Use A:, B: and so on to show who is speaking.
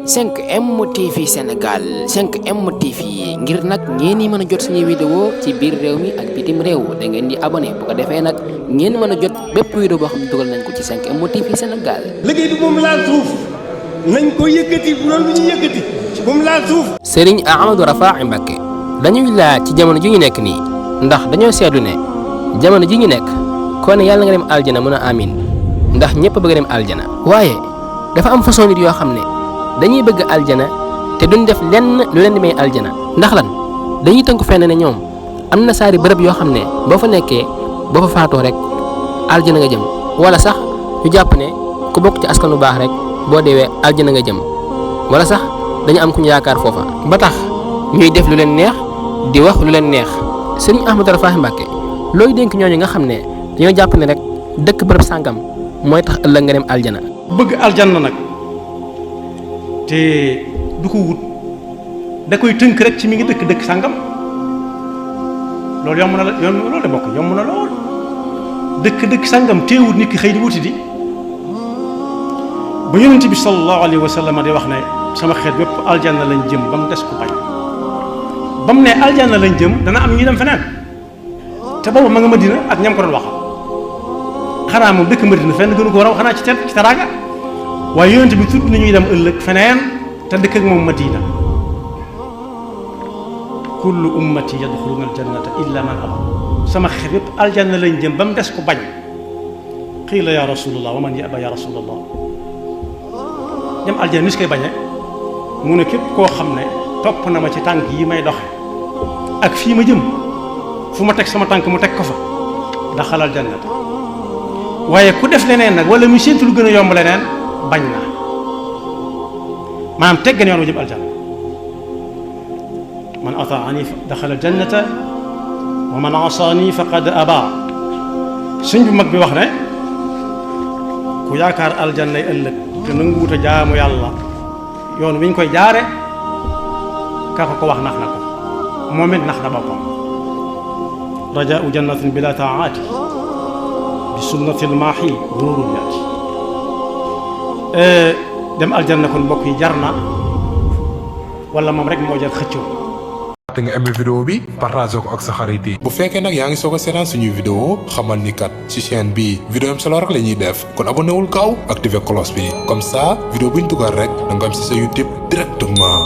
A: 5M TV Sénégal 5M TV ngir nag ngeen mën a jot suñuy vidéo ci biir réew mi ak bitim réew da ngeen di abonné bu ko defee nag ngeen mën a jot bépp vidéo boo xam ne dugal nañ ko ci 5M TV Sénégal.
B: liggéey bi moom laal suuf nañ ko yëkkati bu doon lu ñu yëkkati moom laal suuf.
A: Serigne Ahmadou Rafahi Mbacké dañuy laaj ci jamono ji ñu nekk nii ndax dañoo seetlu ne jamono ji ñu nekk koo ne yàlla nga dem aljana mën a amin ndax ñëpp bëgg dem aljana waaye dafa am façon nit yoo xam ne dañuy bëgg aljana te duñ def lenn lu leen di may aljana ndax lan dañuy tënku fenn ne ñoom am na saari bërëb yoo xam ne boo fa nekkee boo fa faatoo rek aljana nga jëm wala sax ñu jàpp ne ku bokk ci askan lu baax rek boo deewee aljana nga jëm wala sax dañu am ku ñu yaakaar foofa ba tax ñuy def lu leen neex di wax lu leen neex Serigne Ahmadou Rafahi Mbacké looy dénk ñooñu nga xam ne dañoo jàpp ne rek dëkk bërëb sàngam mooy tax ëllëg nga dem aljana.
C: bëgg aljanna nag te du ko wut da koy tënk rek ci mi ngi dëkk sàngam loolu yomb na la loolu de bokk yomb na lool dëkk sàngam teewut nit ki xëy di wuti di ba yonent bi sallallahu alayhi wa sallam di wax ne sama xeet bépp aljanna lañ jëm ba mu des ku bañ ba mu ne aljanna lañ jëm dana am ñuy dem feneen te boobu ma nga Madina ak ñam ko doon waxal xanaa moom dëkk Madina fenn gënu ko raw xanaa ci teraanga waaye yonent bi tudd nañuy dem ëllëg feneen te dëkk ak moom Madina kullu ummati yadxuluna aljannata illa man aba sama xeet yépp aljanna lañ jëm ba mu des ko bañ qiila ya rasulallah wa man yaba ya rasulallah dem aljanna ni su koy bañee mu ne képp koo xam ne topp na ma ci tànk yi may doxe ak fii ma jëm fu ma teg sama tànk mu teg ko fa daxalal jannata waaye ku def leneen nag wala mu séentu lu gën a yomb leneen bañ na maanaam teggan yoon wu jëm aljanna man ataani daxala aljannata wa man asaani faqad aba suñ bu mag bi wax ne ku yaakaar aljannay ëllëg te nanguwut a jaamu yàlla yoon wi ñu koy jaare ka ko wax nax na ko moom it nax na boppam rajaau jannatin bila taati bi sunnatil maahi ruurul yaati dem aljanna kon mbokk yi jar na wala moom rek moo jar xëccoo.
D: te nga aimé vidéo bi partagé ko ak sa xarit yi. bu fekkee nag yaa ngi soog a seetaan suñuy vidéo xamal ni kat ci chaîne bii vidéo am solo rek la ñuy def kon abonné wul gaaw activé cloche bi comme ça vidéo bu ñu dugal rek da nga am si sa YouTube directement.